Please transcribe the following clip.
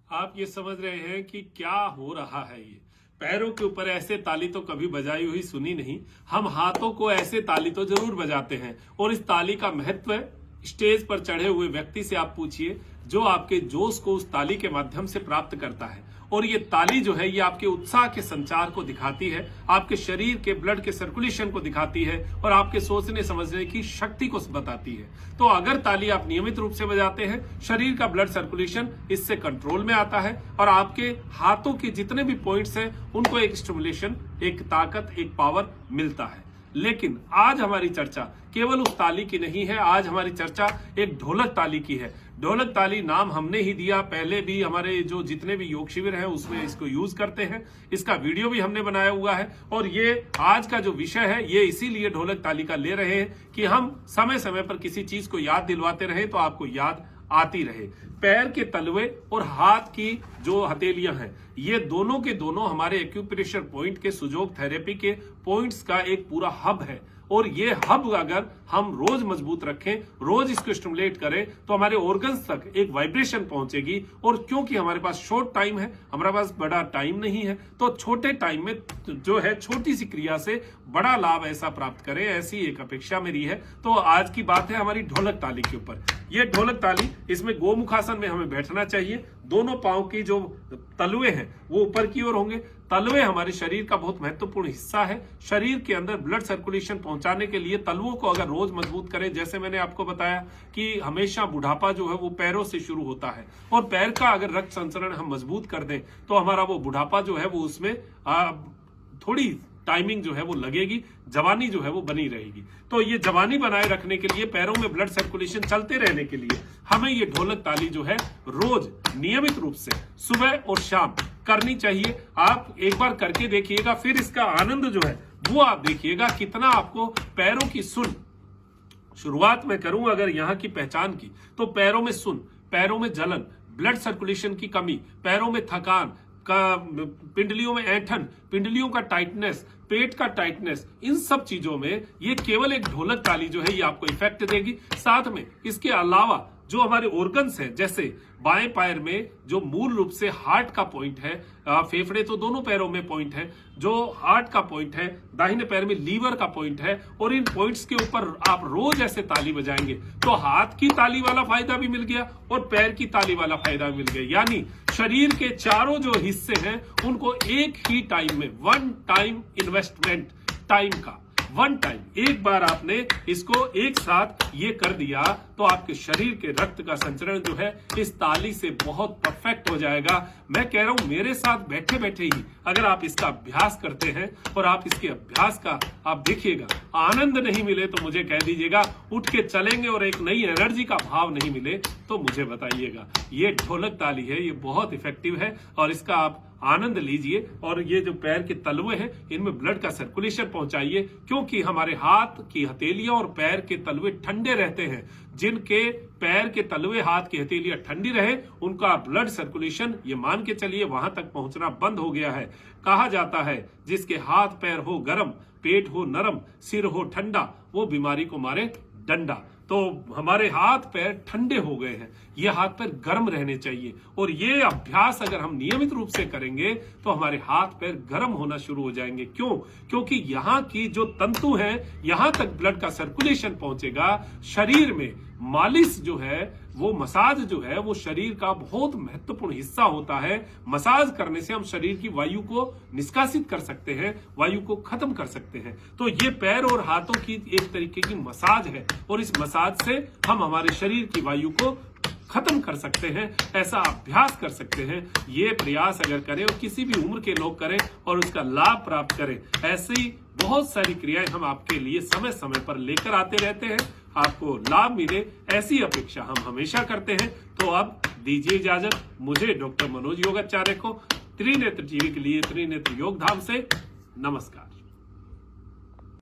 आप ये समझ रहे हैं कि क्या हो रहा है। ये पैरों के ऊपर ऐसे ताली तो कभी बजाई हुई सुनी नहीं। हम हाथों को ऐसे ताली तो जरूर बजाते हैं और इस ताली का महत्व स्टेज पर चढ़े हुए व्यक्ति से आप पूछिए, जो आपके जोश को उस ताली के माध्यम से प्राप्त करता है। और ये ताली जो है ये आपके उत्साह के संचार को दिखाती है, आपके शरीर के ब्लड के सर्कुलेशन को दिखाती है और आपके सोचने समझने की शक्ति को बताती है। तो अगर ताली आप नियमित रूप से बजाते हैं, शरीर का ब्लड सर्कुलेशन इससे कंट्रोल में आता है और आपके हाथों के जितने भी पॉइंट्स हैं उनको एक स्टिमुलेशन, एक ताकत, एक पावर मिलता है। लेकिन आज हमारी चर्चा केवल उस ताली की नहीं है, आज हमारी चर्चा एक ढोलक ताली की है। ढोलक ताली नाम हमने ही दिया, पहले भी हमारे जो जितने भी योग शिविर हैं उसमें इसको यूज करते हैं। इसका वीडियो भी हमने बनाया हुआ है और ये आज का जो विषय है ये इसीलिए ढोलक ताली का ले रहे हैं कि हम समय समय पर किसी चीज को याद दिलवाते रहे तो आपको याद आती रहे। पैर के तलवे और हाथ की जो हथेलियां हैं ये दोनों के दोनों हमारे एक्यूप्रेशर पॉइंट के सुजोग थेरेपी के पॉइंट्स का एक पूरा हब है। और ये हब अगर हम रोज मजबूत रखें, रोज इसको स्टिमुलेट करें तो हमारे ऑर्गन्स तक एक वाइब्रेशन पहुंचेगी। और क्योंकि हमारे पास शॉर्ट टाइम है, हमारे पास बड़ा टाइम नहीं है, तो छोटे टाइम में जो है छोटी सी क्रिया से बड़ा लाभ ऐसा प्राप्त करें, ऐसी एक अपेक्षा मेरी है। तो आज की बात है हमारी ढोलक ताली के ऊपर। ये ढोलक ताली, इसमें गोमुखासन में हमें बैठना चाहिए। दोनों पांव की जो तलवे हैं वो ऊपर की ओर होंगे। तलवे हमारे शरीर का बहुत महत्वपूर्ण हिस्सा है। शरीर के अंदर ब्लड सर्कुलेशन पहुंचाने के लिए तलवों को अगर रोज मजबूत करें, जैसे मैंने आपको बताया कि हमेशा बुढ़ापा जो है वो पैरों से शुरू होता है और पैर का अगर रक्त संचरण हम मजबूत कर दें तो हमारा वो बुढ़ापा जो है वो उसमें थोड़ी टाइमिंग जो है वो लगेगी, जवानी जो है वो बनी रहेगी। तो ये जवानी बनाए रखने के लिए, पैरों में ब्लड सर्कुलेशन चलते रहने के लिए हमें ये ढोलक ताली जो है रोज नियमित रूप से सुबह और शाम करनी चाहिए। आप एक बार करके देखिएगा, फिर इसका आनंद जो है वो आप देखिएगा कितना आपको पैरों की सुन। शुरुआत में करूं अगर यहाँ की पहचान की, तो पैरों में सुन, पैरों में जलन, ब्लड सर्कुलेशन की कमी, पैरों में थकान, पिंडलियों में ऐंठन, पिंडलियों का टाइटनेस, पेट का टाइटनेस, इन सब चीजों में ये केवल एक ढोलक ताली जो है ये आपको इफेक्ट देगी। साथ में इसके अलावा जो हमारे ऑर्गन्स हैं, जैसे बाएं पैर में जो मूल रूप से हार्ट का पॉइंट है, फेफड़े तो दोनों पैरों में पॉइंट है, जो हार्ट का पॉइंट है, दाहिने पैर में लीवर का पॉइंट है, और इन पॉइंट्स के ऊपर आप रोज ऐसे ताली बजाएंगे तो हाथ की ताली वाला फायदा भी मिल गया और पैर की ताली वाला फायदा भी मिल गया। यानी शरीर के चारों जो हिस्से हैं उनको एक ही टाइम में, वन टाइम इन्वेस्टमेंट, टाइम का वन टाइम, एक बार आपने इसको एक साथ ये कर दिया तो आपके शरीर के रक्त का संचरण जो है इस ताली से बहुत परफेक्ट हो जाएगा। मैं कह रहा हूं मेरे साथ बैठे बैठे ही अगर आप इसका अभ्यास करते हैं और आप इसके अभ्यास का आप देखिएगा, आनंद नहीं मिले तो मुझे कह दीजिएगा, उठ के चलेंगे और एक नई एनर्जी का भाव नहीं मिले तो मुझे बताइएगा। ये ढोलक ताली है, ये बहुत इफेक्टिव है और इसका आप आनंद लीजिए। और ये जो पैर के तलवे हैं इनमें ब्लड का सर्कुलेशन पहुंचाइए, क्योंकि हमारे हाथ की हथेलियां और पैर के तलवे ठंडे रहते हैं। जिनके पैर के तलवे, हाथ की हथेलियां ठंडी रहे, उनका ब्लड सर्कुलेशन ये मान के चलिए वहां तक पहुंचना बंद हो गया है। कहा जाता है जिसके हाथ पैर हो गरम, पेट हो नरम, सिर हो ठंडा, वो बीमारी को मारे डंडा। तो हमारे हाथ पैर ठंडे हो गए हैं, ये हाथ पैर गर्म रहने चाहिए। और ये अभ्यास अगर हम नियमित रूप से करेंगे तो हमारे हाथ पैर गर्म होना शुरू हो जाएंगे। क्यों? क्योंकि यहाँ की जो तंतु हैं यहाँ तक ब्लड का सर्कुलेशन पहुंचेगा। शरीर में मालिश जो है, वो मसाज जो है, वो शरीर का बहुत महत्वपूर्ण हिस्सा होता है। मसाज करने से हम शरीर की वायु को निष्कासित कर सकते हैं, वायु को खत्म कर सकते हैं। तो ये पैर और हाथों की एक तरीके की मसाज है और इस मसाज से हम हमारे शरीर की वायु को खत्म कर सकते हैं, ऐसा अभ्यास कर सकते हैं। ये प्रयास अगर करें और किसी भी उम्र के लोग करें और उसका लाभ प्राप्त करें, ऐसी बहुत सारी क्रियाएं हम आपके लिए समय समय पर लेकर आते रहते हैं। आपको लाभ मिले ऐसी अपेक्षा हम हमेशा करते हैं। तो अब दीजिए इजाजत मुझे, डॉक्टर मनोज योगाचार्य को, त्रिनेत्र टीवी के लिए त्रिनेत्र योग धाम से नमस्कार।